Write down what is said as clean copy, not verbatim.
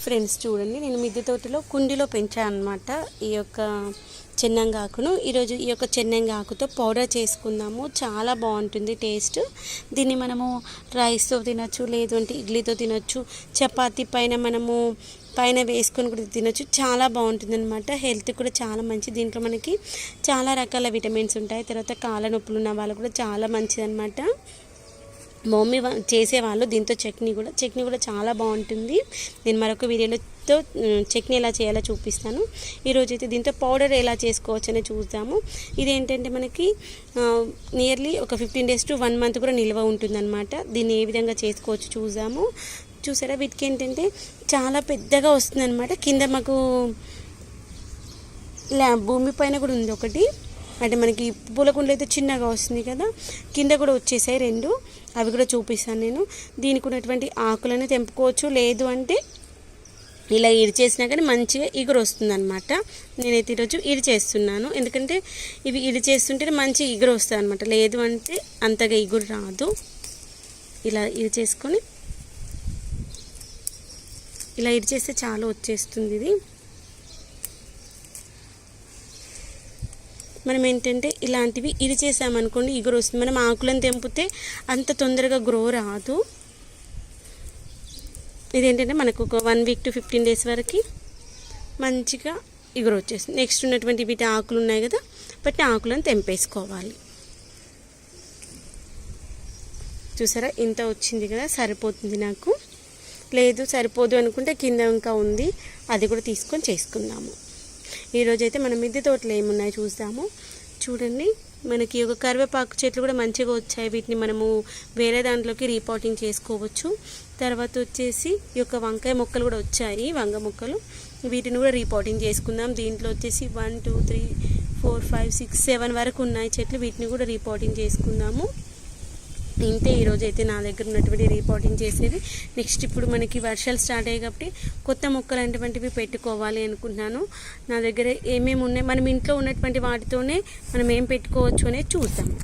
Friends చూడండి, నేను మిద్దె తోటలో కుండీలో పెంచాను అనమాట ఈ యొక్క చెన్నంగాకును. ఈరోజు ఈ యొక్క చెన్నంగాకుతో పౌడర్ చేసుకుందాము. చాలా బాగుంటుంది టేస్ట్. దీన్ని మనము రైస్తో తినచ్చు, లేదు అంటే ఇడ్లీతో తినచ్చు, చపాతీ పైన మనము పైన వేసుకొని కూడా తినచ్చు. చాలా బాగుంటుంది అనమాట. హెల్త్ కూడా చాలా మంచిది. దీంట్లో మనకి చాలా రకాల విటమిన్స్ ఉంటాయి. తర్వాత కాళ్ళ నొప్పులు ఉన్న వాళ్ళు కూడా చాలా మంచిది అనమాట. మమ్మీ చేసేవాళ్ళు దీంతో చట్నీ కూడా చాలా బాగుంటుంది. నేను మరొక వీడియోతో చట్నీ ఎలా చేయాలో చూపిస్తాను. ఈరోజు అయితే దీంతో పౌడర్ ఎలా చేసుకోవచ్చు అని చూద్దాము. ఇదేంటంటే మనకి నియర్లీ ఒక 15 days to 1 month కూడా నిల్వ ఉంటుందన్నమాట. దీన్ని ఏ విధంగా చేసుకోవచ్చు చూద్దాము. చూసారా, వీటికి ఏంటంటే చాలా పెద్దగా వస్తుంది అనమాట. కింద మాకు భూమి పైన కూడా ఉంది ఒకటి, అంటే మనకి పూలకుండలు అయితే చిన్నగా వస్తుంది కదా, కింద కూడా వచ్చేసాయి 2. అవి కూడా చూపిస్తాను నేను. దీనికి ఉన్నటువంటి ఆకులను తెంపుకోవచ్చు, లేదు అంటే ఇలా ఇడిచేసినా కానీ మంచిగా ఇగురు వస్తుంది అనమాట. నేనైతే ఈరోజు ఇడిచేస్తున్నాను, ఎందుకంటే ఇవి ఇడిచేస్తుంటే మంచి ఇగురు వస్తుంది అనమాట. లేదు అంటే అంతగా ఇగురు రాదు. ఇలా ఇడిచేసుకొని ఇలా ఇడిచేస్తే చాలా వచ్చేస్తుంది. ఇది మనం ఏంటంటే ఇలాంటివి ఇరిచేసామనుకోండి ఇగురు వస్తుంది. మనం ఆకులను తెంపితే అంత తొందరగా గ్రో రాదు. ఇదేంటంటే మనకు ఒక 1 week to 15 days వరకు మంచిగా ఇగురు వచ్చేస్తుంది. నెక్స్ట్ ఉన్నటువంటి వీటి ఆకులు ఉన్నాయి కదా, బట్ ఆకులను తెంపేసుకోవాలి. చూసారా, ఇంత వచ్చింది కదా, సరిపోతుంది నాకు. లేదు సరిపోదు అనుకుంటే కింద ఇంకా ఉంది, అది కూడా తీసుకొని చేసుకుందాము. ఈరోజైతే మన మిద్దె తోటలో ఏమున్నాయో చూద్దాము. చూడండి, మనకి ఒక కరివేపాకు చెట్లు కూడా మంచిగా వచ్చాయి. వీటిని మనము వేరే దాంట్లోకి రీపాటింగ్ చేసుకోవచ్చు. తర్వాత వచ్చేసి ఈ యొక్క వంకాయ మొక్కలు కూడా వచ్చాయి, వంగ మొక్కలు. వీటిని కూడా రీపాటింగ్ చేసుకుందాం. దీంట్లో వచ్చేసి 1 2 3 4 5 6 7 వరకు ఉన్నాయి చెట్లు. వీటిని కూడా రీపాటింగ్ చేసుకుందాము. ఇంతే ఈరోజు అయితే నా దగ్గర ఉన్నటువంటి రీపాటింగ్ చేసేది. నెక్స్ట్ ఇప్పుడు మనకి వర్షాలు స్టార్ట్ అయ్యాయి కాబట్టి కొత్త మొక్కలు అటువంటివి పెట్టుకోవాలి అనుకుంటున్నాను. నా దగ్గర ఏమేమి ఉన్నాయి, మనం ఇంట్లో ఉన్నటువంటి వాటితోనే మనం ఏం పెట్టుకోవచ్చు అనేది చూద్దాము.